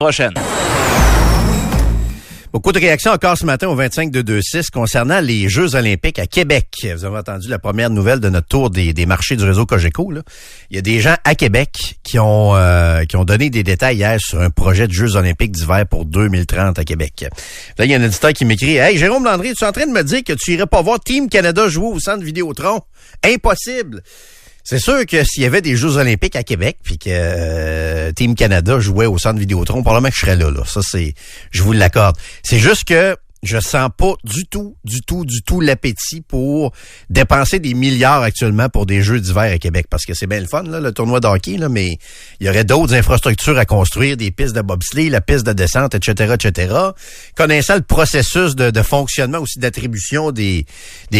Prochaine. Beaucoup de réactions encore ce matin au 25-226 concernant les Jeux olympiques à Québec. Vous avez entendu la première nouvelle de notre tour des marchés du réseau Cogeco, là. Il y a des gens à Québec qui ont donné des détails hier sur un projet de Jeux olympiques d'hiver pour 2030 à Québec. Là, il y a un auditeur qui m'écrit « Hey, Jérôme Landry, tu es en train de me dire que tu irais pas voir Team Canada jouer au Centre Vidéotron? Impossible! » C'est sûr que s'il y avait des Jeux olympiques à Québec puis que Team Canada jouait au Centre Vidéotron, probablement que je serais là. Ça, je vous l'accorde. C'est juste que je sens pas du tout l'appétit pour dépenser des milliards actuellement pour des Jeux d'hiver à Québec. Parce que c'est bien le fun, là, le tournoi de hockey, là, mais il y aurait d'autres infrastructures à construire, des pistes de bobsleigh, la piste de descente, etc., etc. Connaissant le processus de fonctionnement aussi d'attribution des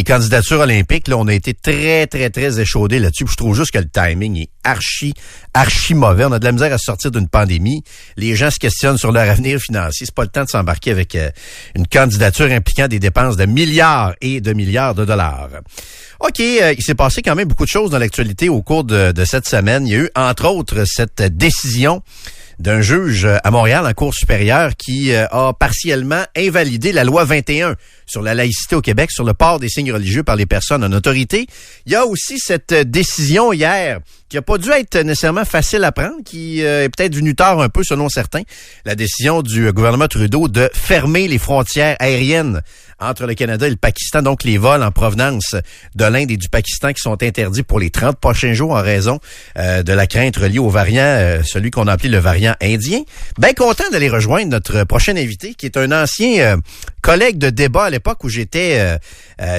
candidatures olympiques, là, on a été très échaudés là-dessus. Puis je trouve juste que le timing est archi mauvais. On a de la misère à sortir d'une pandémie. Les gens se questionnent sur leur avenir financier. C'est pas le temps de s'embarquer avec une candidature impliquant des dépenses de milliards et de milliards de dollars. OK, il s'est passé quand même beaucoup de choses dans l'actualité au cours de cette semaine. Il y a eu, entre autres, cette décision d'un juge à Montréal en cour supérieure qui a partiellement invalidé la loi 21 sur la laïcité au Québec, sur le port des signes religieux par les personnes en autorité. Il y a aussi cette décision hier qui n'a pas dû être nécessairement facile à prendre, qui est peut-être venue tard un peu selon certains. La décision du gouvernement Trudeau de fermer les frontières aériennes entre le Canada et le Pakistan, donc les vols en provenance de l'Inde et du Pakistan qui sont interdits pour les 30 prochains jours en raison de la crainte reliée au variant, celui qu'on a appelé le variant indien. Bien content d'aller rejoindre notre prochain invité, qui est un ancien collègue de débat à l'époque où j'étais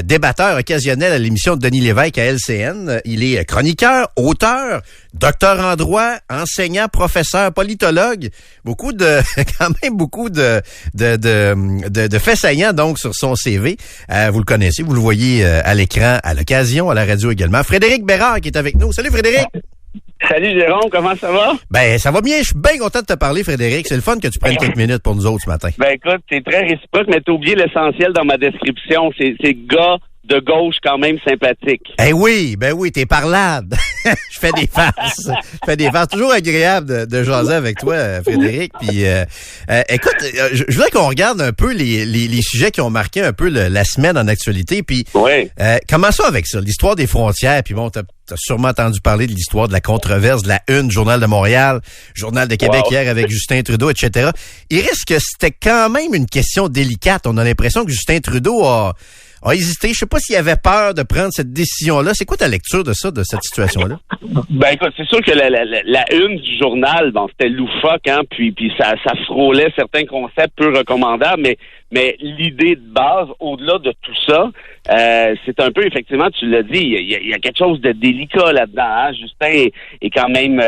débatteur occasionnel à l'émission de Denis Lévesque à LCN. Il est chroniqueur, auteur, docteur en droit, enseignant, professeur, politologue. Beaucoup de faits saillants donc sur son CV. Vous le connaissez, vous le voyez à l'écran, à l'occasion, à la radio également. Frédéric Bérard qui est avec nous. Salut Frédéric! Salut Jérôme, comment ça va? Ben, ça va bien. Je suis bien content de te parler, Frédéric. C'est le fun que tu prennes quelques minutes pour nous autres ce matin. Ben écoute, c'est très réciproque, mais t'as oublié l'essentiel dans ma description. C'est gars de gauche quand même sympathique. Eh oui, ben oui, t'es parlable. Je fais des farces. Toujours agréable de jaser avec toi, Frédéric. Puis, écoute, je voudrais qu'on regarde un peu les sujets qui ont marqué un peu la semaine en actualité. Puis, ouais. Commençons avec ça, l'histoire des frontières. Puis bon, t'as sûrement entendu parler de l'histoire de la controverse de la Une, Journal de Montréal, Journal de Québec hier avec Justin Trudeau, etc. Il reste que c'était quand même une question délicate. On a l'impression que Justin Trudeau a hésité. Je sais pas s'il avait peur de prendre cette décision-là. C'est quoi ta lecture de ça, de cette situation-là? Ben écoute, c'est sûr que la Une du journal, bon, c'était loufoque, hein, puis ça frôlait certains concepts peu recommandables, mais l'idée de base, au-delà de tout ça, c'est un peu, effectivement, tu l'as dit, il y a quelque chose de délicat là-dedans, hein. Justin est quand même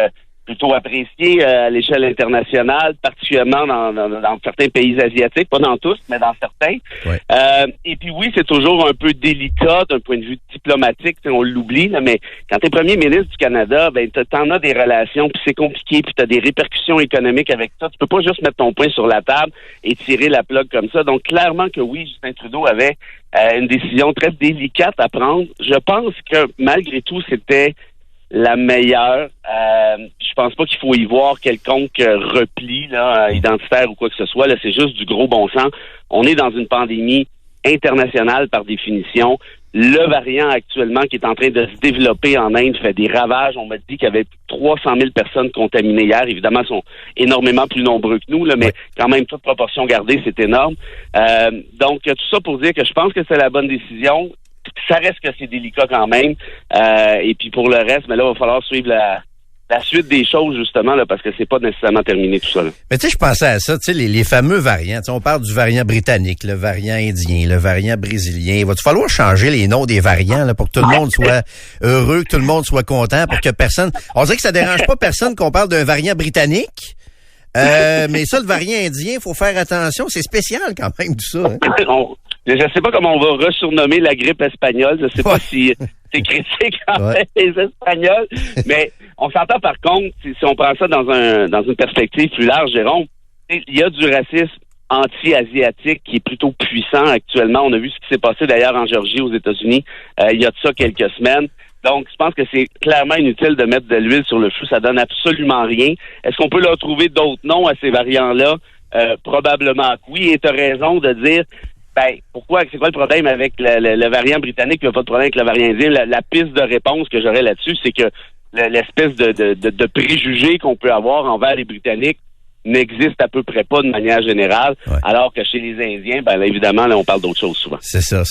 plutôt apprécié à l'échelle internationale, particulièrement dans certains pays asiatiques, pas dans tous, mais dans certains. Ouais. Et puis oui, c'est toujours un peu délicat d'un point de vue diplomatique, on l'oublie, là, mais quand t'es premier ministre du Canada, ben t'en as des relations, puis c'est compliqué, puis t'as des répercussions économiques avec ça. Tu peux pas juste mettre ton poing sur la table et tirer la plug comme ça. Donc clairement que oui, Justin Trudeau avait une décision très délicate à prendre. Je pense que malgré tout, c'était la meilleure. Je pense pas qu'il faut y voir quelconque repli là, identitaire ou quoi que ce soit. Là, c'est juste du gros bon sens. On est dans une pandémie internationale par définition. Le variant actuellement qui est en train de se développer en Inde fait des ravages. On m'a dit qu'il y avait 300 000 personnes contaminées hier. Évidemment, ils sont énormément plus nombreux que nous, là, mais quand même, toute proportion gardée, c'est énorme. Donc, tout ça pour dire que je pense que c'est la bonne décision. Ça reste que c'est délicat quand même. Et puis pour le reste, mais là, il va falloir suivre la suite des choses, justement, là, parce que c'est pas nécessairement terminé tout ça. Là. Mais tu sais, je pensais à ça, tu sais, les fameux variants. On parle du variant britannique, le variant indien, le variant brésilien. Il va falloir changer les noms des variants là, pour que tout le monde soit heureux, que tout le monde soit content, pour que personne... On dirait que ça dérange pas personne qu'on parle d'un variant britannique. Mais ça, le variant indien, faut faire attention. C'est spécial quand même, tout ça. Hein? Je sais pas comment on va resurnommer la grippe espagnole. Je sais pas si c'est critique envers les Espagnols. Mais on s'entend par contre, si on prend ça dans une perspective plus large, Jérôme, il y a du racisme anti-asiatique qui est plutôt puissant actuellement. On a vu ce qui s'est passé d'ailleurs en Géorgie, aux États-Unis, il y a de ça quelques semaines. Donc, je pense que c'est clairement inutile de mettre de l'huile sur le feu. Ça donne absolument rien. Est-ce qu'on peut leur trouver d'autres noms à ces variants-là? Probablement que oui. Et tu as raison de dire, pourquoi, c'est quoi le problème avec le variant britannique? Il n'y a pas de problème avec le variant indien. La piste de réponse que j'aurais là-dessus, c'est que l'espèce de préjugés qu'on peut avoir envers les Britanniques n'existe à peu près pas de manière générale, alors que chez les Indiens, là, évidemment, là, on parle d'autre chose souvent. C'est ça.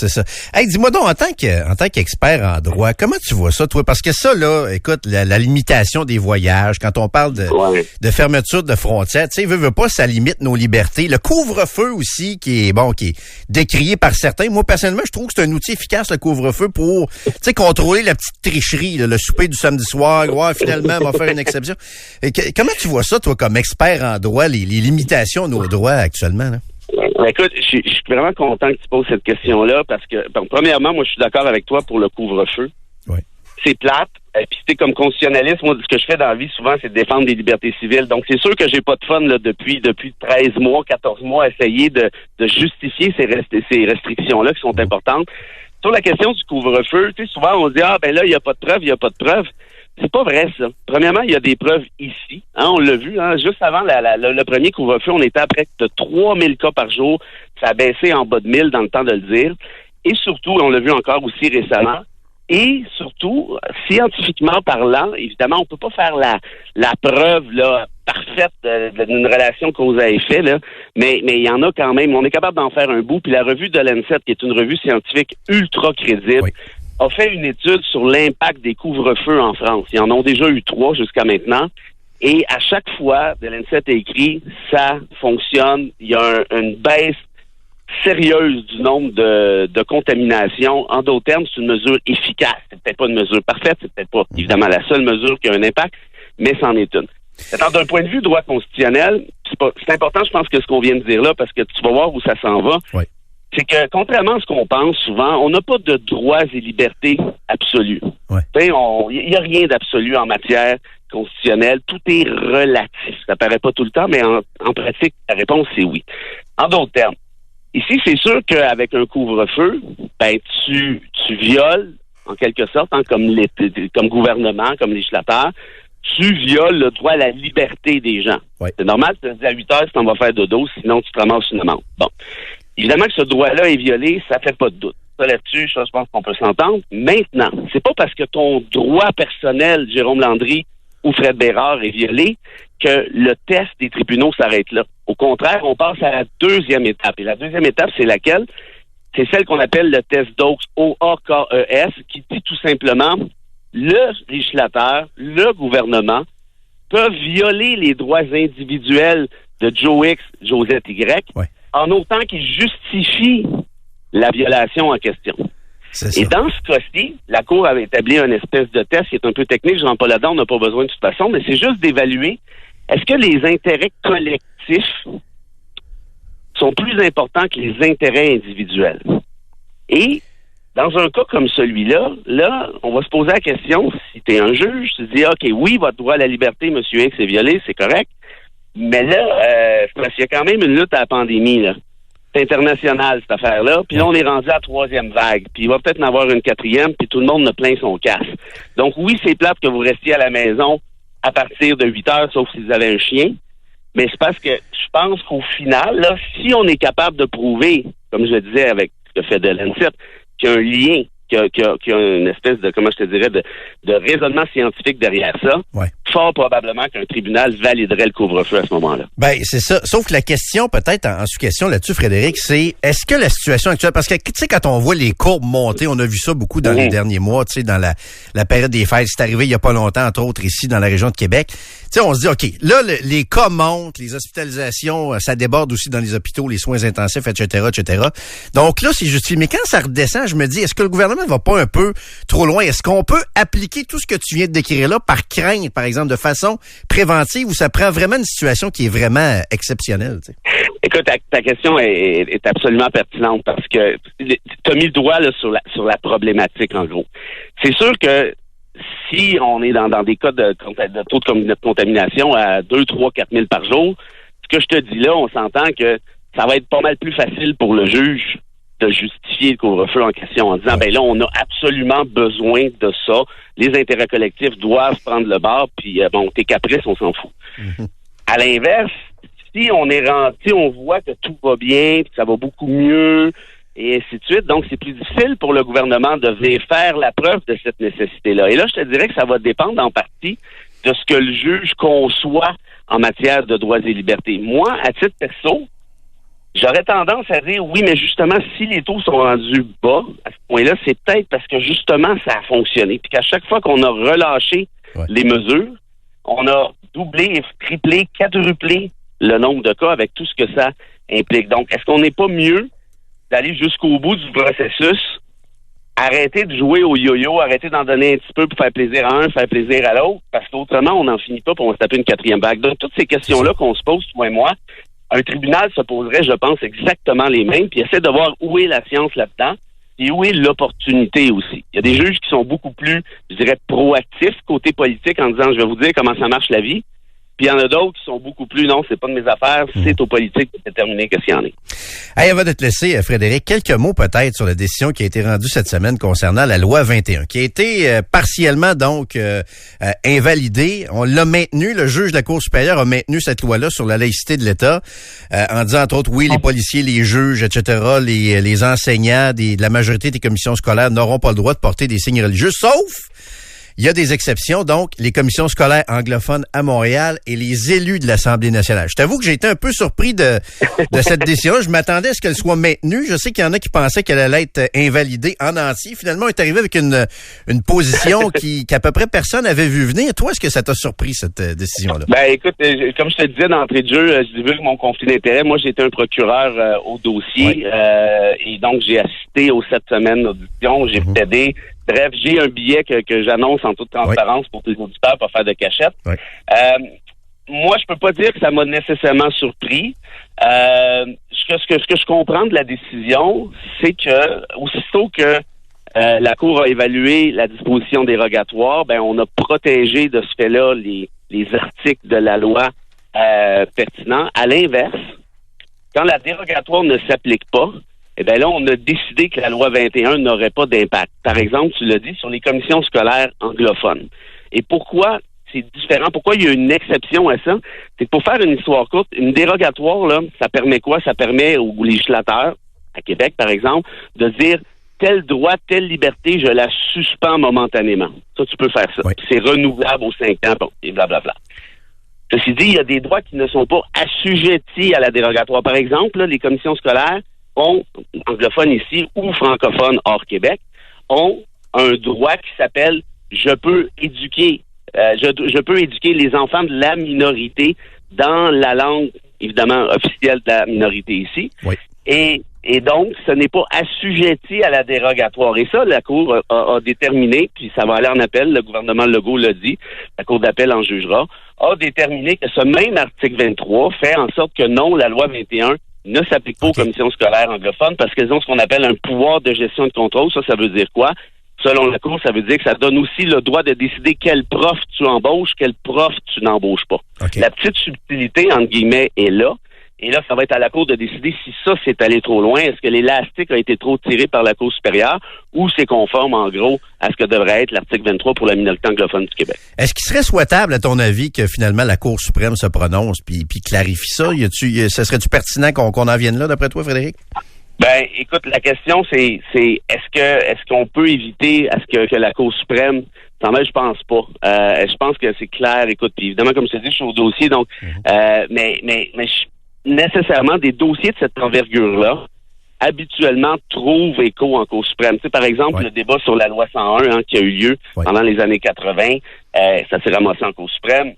Hey, dis-moi donc, en tant qu'expert en droit, comment tu vois ça, toi? Parce que ça, là, écoute, la limitation des voyages, quand on parle de fermeture de frontières, tu sais, veut pas, ça limite nos libertés. Le couvre-feu aussi, qui est décrié par certains. Moi, personnellement, je trouve que c'est un outil efficace, le couvre-feu, pour, tu sais, contrôler la petite tricherie, là, le souper du samedi soir. Ouais, finalement, on va faire une exception. Comment tu vois ça, toi, comme expert en droit, les limitations de nos droits actuellement, là? Écoute, je suis vraiment content que tu poses cette question-là parce que, premièrement, moi, je suis d'accord avec toi pour le couvre-feu. Oui. C'est plate. Puis c'est comme constitutionnaliste, moi, ce que je fais dans la vie, souvent, c'est de défendre des libertés civiles. Donc, c'est sûr que j'ai pas de fun là, depuis 13 mois, 14 mois, à essayer de justifier ces restrictions-là qui sont importantes. Sur la question du couvre-feu, tu sais, souvent, on dit, là, il n'y a pas de preuve. C'est pas vrai, ça. Premièrement, il y a des preuves ici. On l'a vu, juste avant le premier couvre-feu, on était à près de 3000 cas par jour. Ça a baissé en bas de 1000 dans le temps de le dire. Et surtout, on l'a vu encore aussi récemment, et surtout, scientifiquement parlant, évidemment, on peut pas faire la preuve là parfaite d'une relation cause à effet, là, mais il y en a quand même. On est capable d'en faire un bout. Puis la revue de Lancet, qui est une revue scientifique ultra crédible, a fait une étude sur l'impact des couvre-feux en France. Ils en ont déjà eu 3 jusqu'à maintenant. Et à chaque fois, de Lancet a écrit, ça fonctionne. Il y a une baisse sérieuse du nombre de contaminations. En d'autres termes, c'est une mesure efficace. C'est peut-être pas une mesure parfaite. C'est peut-être pas, évidemment, la seule mesure qui a un impact, mais c'en est une. Maintenant, d'un point de vue droit constitutionnel, c'est important, je pense, que ce qu'on vient de dire là, parce que tu vas voir où ça s'en va. Oui. C'est que, contrairement à ce qu'on pense souvent, on n'a pas de droits et libertés absolus. Ouais. Il n'y a rien d'absolu en matière constitutionnelle. Tout est relatif. Ça paraît pas tout le temps, mais en pratique, la réponse, c'est oui. En d'autres termes, ici, c'est sûr qu'avec un couvre-feu, tu violes, en quelque sorte, comme gouvernement, comme législateur, tu violes le droit à la liberté des gens. Ouais. C'est normal, tu te dis à 8 heures si t'en vas faire dodo, sinon tu te ramasses une amende. Bon. Évidemment que ce droit-là est violé, ça fait pas de doute. Ça, là-dessus, je pense qu'on peut s'entendre. Maintenant, c'est pas parce que ton droit personnel, Jérôme Landry ou Fred Bérard, est violé que le test des tribunaux s'arrête là. Au contraire, on passe à la deuxième étape. Et la deuxième étape, c'est laquelle? C'est celle qu'on appelle le test d'Oakes, O-A-K-E-S, qui dit tout simplement le législateur, le gouvernement peuvent violer les droits individuels de Joe X, Josette Y, en autant qu'ils justifient la violation en question. Et dans ce cas-ci, la Cour avait établi une espèce de test qui est un peu technique, je ne rentre pas là-dedans, on n'a pas besoin de toute façon, mais c'est juste d'évaluer est-ce que les intérêts collectifs sont plus importants que les intérêts individuels. Et dans un cas comme celui-là, là, on va se poser la question, si tu es un juge, tu te dis, OK, oui, votre droit à la liberté, M. X, est violé, c'est correct, mais là, parce qu'il y a quand même une lutte à la pandémie, là. C'est international, cette affaire-là. Puis là, on est rendu à la 3e vague. Puis il va peut-être en avoir une 4e, puis tout le monde ne plaint son casse. Donc oui, c'est plate que vous restiez à la maison à partir de 8 heures, sauf si vous avez un chien. Mais c'est parce que je pense qu'au final, là, si on est capable de prouver, comme je le disais avec le fait de Lancet, qu'il y a un lien, qu'il y a une espèce de, comment je te dirais, de raisonnement scientifique derrière ça, fort probablement qu'un tribunal validerait le couvre-feu à ce moment-là. Ben, c'est ça. Sauf que la question, peut-être, en sous-question là-dessus, Frédéric, c'est, est-ce que la situation actuelle, parce que, tu sais, quand on voit les courbes monter, on a vu ça beaucoup dans les derniers mois, tu sais, dans la période des fêtes, c'est arrivé il y a pas longtemps, entre autres, ici, dans la région de Québec. Tu sais, on se dit, OK, là, les cas montent, les hospitalisations, ça déborde aussi dans les hôpitaux, les soins intensifs, etc., etc. Donc là, c'est justifié. Mais quand ça redescend, je me dis, est-ce que le gouvernement ne va pas un peu trop loin? Est-ce qu'on peut appliquer tout ce que tu viens de décrire là par crainte, par exemple, de façon préventive, ou ça prend vraiment une situation qui est vraiment exceptionnelle? Tu sais? Écoute, ta question est absolument pertinente parce que tu as mis le doigt là, sur la problématique, en gros. C'est sûr que si on est dans des cas de taux de contamination à 2, 3, 4 000 par jour, ce que je te dis là, on s'entend que ça va être pas mal plus facile pour le juge de justifier le couvre-feu en question en disant, ben là, on a absolument besoin de ça. Les intérêts collectifs doivent prendre le bord, puis bon, tes caprices, on s'en fout. Mm-hmm. À l'inverse, si on est rentré, on voit que tout va bien, puis ça va beaucoup mieux, et ainsi de suite. Donc, c'est plus difficile pour le gouvernement de venir faire la preuve de cette nécessité-là. Et là, je te dirais que ça va dépendre en partie de ce que le juge conçoit en matière de droits et libertés. Moi, à titre perso, j'aurais tendance à dire oui, mais justement, si les taux sont rendus bas, à ce point-là, c'est peut-être parce que justement, ça a fonctionné. Puis qu'à chaque fois qu'on a relâché les mesures, on a doublé, triplé, quadruplé le nombre de cas avec tout ce que ça implique. Donc, est-ce qu'on n'est pas mieux d'aller jusqu'au bout du processus, arrêter de jouer au yo-yo, arrêter d'en donner un petit peu pour faire plaisir à un, faire plaisir à l'autre, parce qu'autrement, on n'en finit pas pour on va se taper une quatrième vague. Donc, toutes ces questions-là qu'on se pose, toi et moi, un tribunal se poserait, je pense, exactement les mêmes, puis essaie de voir où est la science là-dedans et où est l'opportunité aussi. Il y a des juges qui sont beaucoup plus, je dirais, proactifs côté politique en disant, je vais vous dire comment ça marche la vie. Puis il y en a d'autres qui sont beaucoup plus, non, c'est pas de mes affaires, c'est aux politiques de déterminer qu'est-ce qu'il y en est. Hey, avant de te laisser, Frédéric, quelques mots peut-être sur la décision qui a été rendue cette semaine concernant la loi 21, qui a été partiellement donc invalidée. On l'a maintenue, le juge de la Cour supérieure a maintenu cette loi-là sur la laïcité de l'État, en disant entre autres, oui, les policiers, les juges, etc., les enseignants de la majorité des commissions scolaires n'auront pas le droit de porter des signes religieux, sauf... Il y a des exceptions, donc les commissions scolaires anglophones à Montréal et les élus de l'Assemblée nationale. Je t'avoue que j'ai été un peu surpris de cette décision. Je m'attendais à ce qu'elle soit maintenue. Je sais qu'il y en a qui pensaient qu'elle allait être invalidée en entier. Finalement, on est arrivé avec une position qu'à peu près personne n'avait vu venir. Toi, est-ce que ça t'a surpris, cette décision-là? Ben, écoute, comme je te disais d'entrée de jeu, je divulgue mon conflit d'intérêts. Moi, j'ai été un procureur au dossier et donc j'ai assisté aux 7 semaines d'audition. J'ai plaidé. Bref, j'ai un billet que j'annonce en toute transparence pour tous les auditeurs, pas faire de cachette. Moi, je peux pas dire que ça m'a nécessairement surpris. Ce que je comprends de la décision, c'est que aussitôt que la Cour a évalué la disposition dérogatoire, ben on a protégé de ce fait-là les articles de la loi pertinents. À l'inverse, quand la dérogatoire ne s'applique pas, eh bien là, on a décidé que la loi 21 n'aurait pas d'impact. Par exemple, tu l'as dit, sur les commissions scolaires anglophones. Et pourquoi c'est différent? Pourquoi il y a une exception à ça? C'est que pour faire une histoire courte, une dérogatoire, là, ça permet quoi? Ça permet aux législateurs, à Québec par exemple, de dire tel droit, telle liberté, je la suspends momentanément. Ça, tu peux faire ça. C'est renouvelable aux 5 ans, bon, et blablabla. Ceci dit, il y a des droits qui ne sont pas assujettis à la dérogatoire. Par exemple, là, les commissions scolaires anglophones ici ou francophones hors Québec, ont un droit qui s'appelle je peux éduquer les enfants de la minorité dans la langue, évidemment, officielle de la minorité ici. Oui. Et donc, ce n'est pas assujetti à la dérogatoire. Et ça, la Cour a déterminé, puis ça va aller en appel, le gouvernement Legault l'a dit, la Cour d'appel en jugera, a déterminé que ce même article 23 fait en sorte que non, la loi 21 ne s'applique pas aux commissions scolaires anglophones parce qu'elles ont ce qu'on appelle un pouvoir de gestion et de contrôle. Ça veut dire quoi? Selon la Cour, ça veut dire que ça donne aussi le droit de décider quel prof tu embauches, quel prof tu n'embauches pas. La petite subtilité, entre guillemets, est là. Et là, ça va être à la Cour de décider si ça, c'est allé trop loin. Est-ce que l'élastique a été trop tiré par la Cour supérieure ou c'est conforme, en gros, à ce que devrait être l'article 23 pour la minorité anglophone du Québec? Est-ce qu'il serait souhaitable, à ton avis, que finalement la Cour suprême se prononce puis clarifie ça? Ce serait-tu pertinent qu'on en vienne là, d'après toi, Frédéric? Ben, écoute, la question, c'est est-ce qu'on peut éviter à ce que la Cour suprême s'en mêle? Je pense pas. Je pense que c'est clair. Écoute, puis évidemment, comme je te dis, je suis au dossier, donc nécessairement des dossiers de cette envergure-là habituellement trouvent écho en Cour suprême. Tu sais, par exemple, le débat sur la loi 101 qui a eu lieu pendant les années 80, ça s'est ramassé en Cour suprême.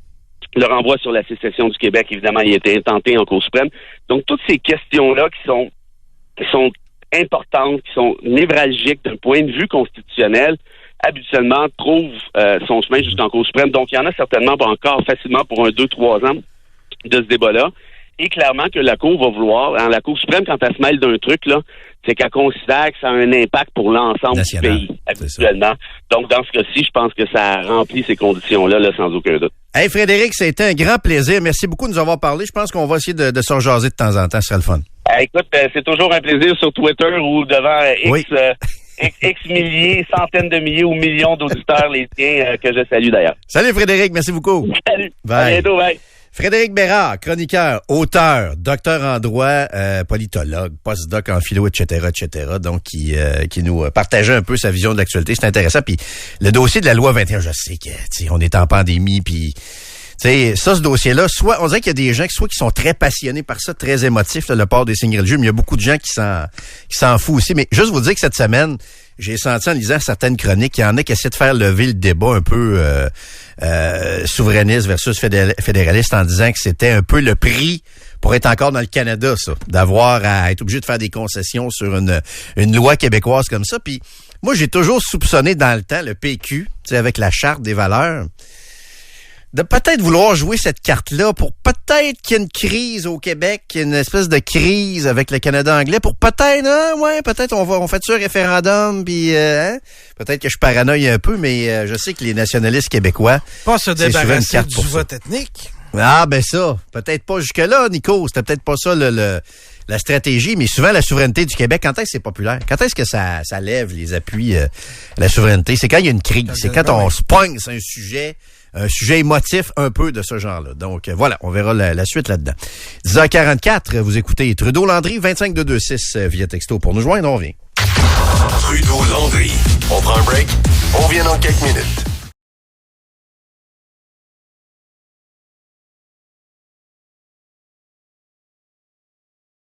Le renvoi sur la sécession du Québec, évidemment, il a été intenté en Cour suprême. Donc, toutes ces questions-là qui sont importantes, qui sont névralgiques d'un point de vue constitutionnel, habituellement trouvent son chemin jusqu'en Cour suprême. Donc, il y en a certainement pas encore facilement pour 2-3 ans de ce débat-là. Et clairement que la Cour va vouloir, la Cour suprême, quand elle se mêle d'un truc, là, c'est qu'elle considère que ça a un impact pour l'ensemble du pays, habituellement. Donc, dans ce cas-ci, je pense que ça remplit ces conditions-là, là, sans aucun doute. Hey, Frédéric, ça a été un grand plaisir. Merci beaucoup de nous avoir parlé. Je pense qu'on va essayer de se rejaser de temps en temps. Ce serait le fun. Écoute, c'est toujours un plaisir sur Twitter ou devant X milliers, centaines de milliers ou millions d'auditeurs, les tiens, que je salue d'ailleurs. Salut Frédéric, merci beaucoup. Salut. Bye. À bientôt, bye. Frédéric Bérard, chroniqueur, auteur, docteur en droit, politologue, postdoc en philo, etc., donc qui nous partageait un peu sa vision de l'actualité. C'est intéressant. Puis le dossier de la loi 21, je sais que on est en pandémie, puis ce dossier-là, soit on dirait qu'il y a des gens qui sont très passionnés par ça, très émotifs, là, le port des signes religieux, mais il y a beaucoup de gens qui s'en foutent aussi. Mais juste vous dire que cette semaine, j'ai senti en lisant certaines chroniques qu'il y en a qui essaient de faire lever le débat un peu souverainiste versus fédéraliste en disant que c'était un peu le prix pour être encore dans le Canada, ça, d'avoir à être obligé de faire des concessions sur une loi québécoise comme ça. Puis moi, j'ai toujours soupçonné dans le temps le PQ, avec la Charte des valeurs, de peut-être vouloir jouer cette carte-là pour peut-être qu'il y ait une crise au Québec, une espèce de crise avec le Canada anglais, pour peut-être, peut-être on fait ça un référendum, puis peut-être que je paranoïe un peu, mais je sais que les nationalistes québécois, pas se c'est souvent une carte débarrasser pour du ça. vote ethnique. Ah ben ça, peut-être pas jusque-là, Nico, c'était peut-être pas ça la stratégie, mais souvent la souveraineté du Québec, quand est-ce que c'est populaire? Quand est-ce que ça lève les appuis à la souveraineté? C'est quand il y a une crise, c'est quand on se pogne, c'est un sujet émotif un peu de ce genre-là. Donc, voilà, on verra la suite là-dedans. 10h44, vous écoutez Trudeau-Landry, 25226 via texto. Pour nous joindre, on revient. Trudeau-Landry. On prend un break? On revient dans quelques minutes.